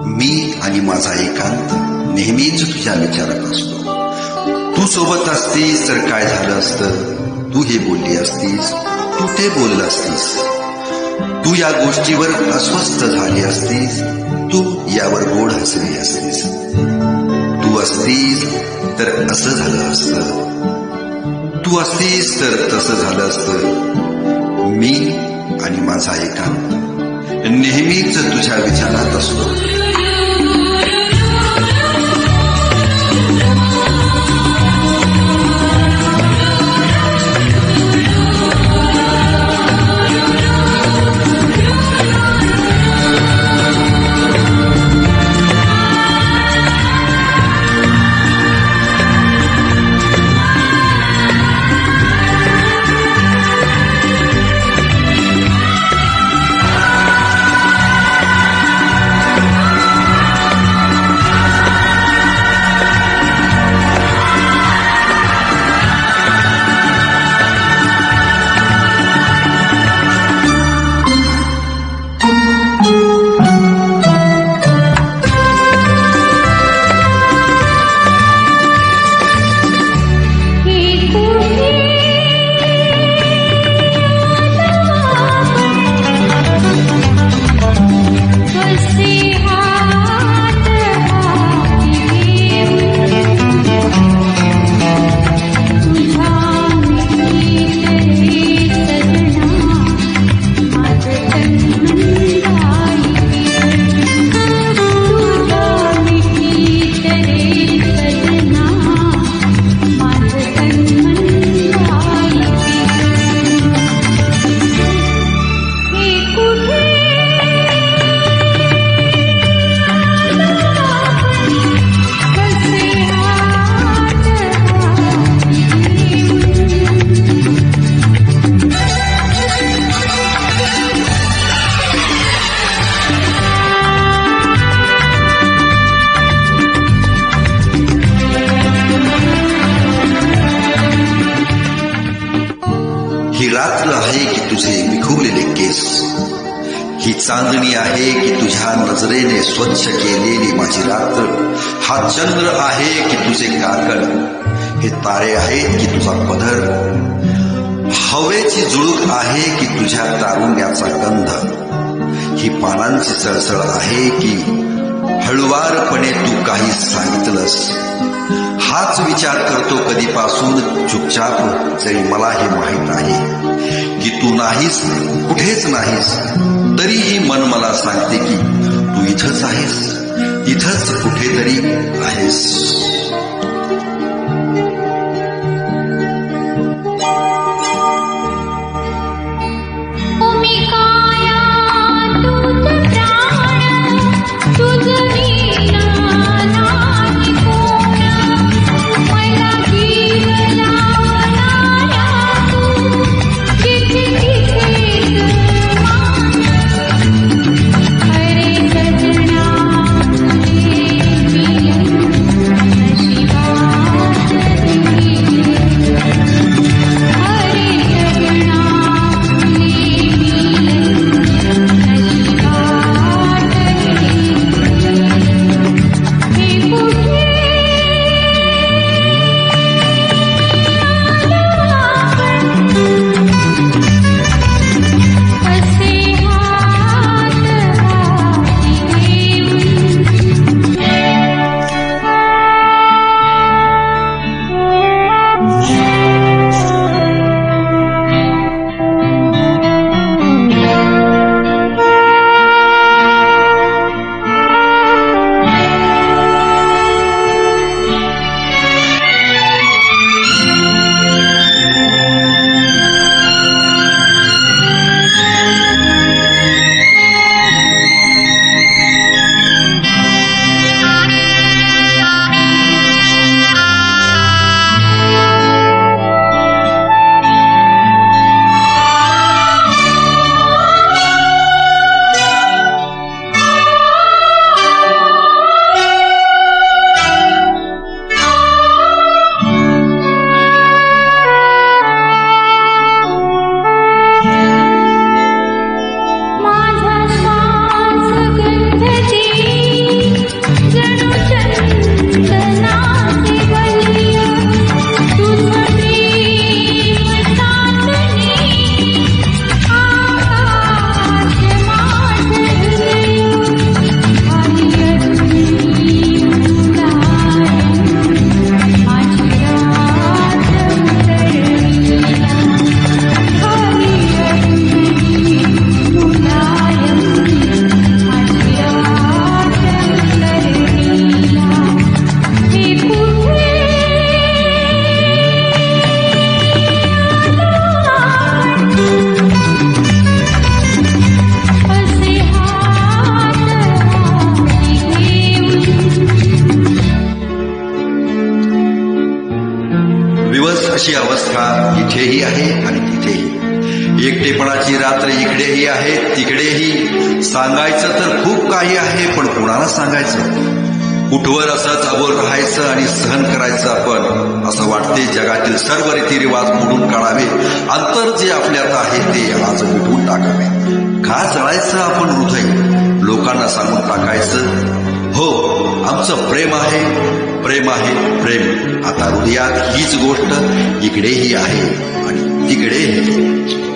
मी आणि माझा एकांत नेहमीच तुझ्या विचारात असतो. तू सोबत असतीस तर काय झालं असतं, तू हे बोलली असतीस, तू ते बोलला असतीस, तू या गोष्टीवर अस्वस्थ झाली असतीस, तू यावर गोड हसली असतीस, तू असतीस तर असं झालं असतं, तू असतीस तर तसं झालं असतं. मी आणि माझा एकांत नेहमीच तुझ्या विचारात असतो. ही रात्र आहे की तुझे विखुरलेले केस, ही चांदणी आहे की तुझ्या नजरेने स्वच्छ केलेली माझी रात्र, हा चंद्र आहे की तुझे काकण, हे तारे आहेत की तुझा पदर, हवेची झुळूक आहे की तुझ्या तारुण्याचा गंध, ही पानांची सळसळ आहे की हळुवारपणे तू काही सांगितलंस. हाच विचार करतो कधीपासून चुपचाप, जरी मला हे माहीत आहे की तू नाहीस, कुठेच नाहीस, तरीही मन मला सांगते की तू इथंच आहेस, इथंच कुठेतरी आहेस. तशी अवस्था इथेही आहे आणि तिथेही. एकटेपणाची रात्र इकडेही आहे तिकडेही. सांगायचं तर खूप काही आहे, पण कुणाला सांगायचं? कुठवर असंच अबोल राहायचं आणि सहन करायचं आपण? असं वाटते जगातील सर्व रीतिरिवाज मोडून काढावे. अंतर जे आपल्यात आहे ते आज मिटवून टाकावे. का जळायचं आपण हृदय लोकांना सांगून टाकायचं? हो, आमचं प्रेम आहे, प्रेम आहे, प्रेम. आता हृदयात हीच गोष्ट इकडेही आहे आणि तिकडेही.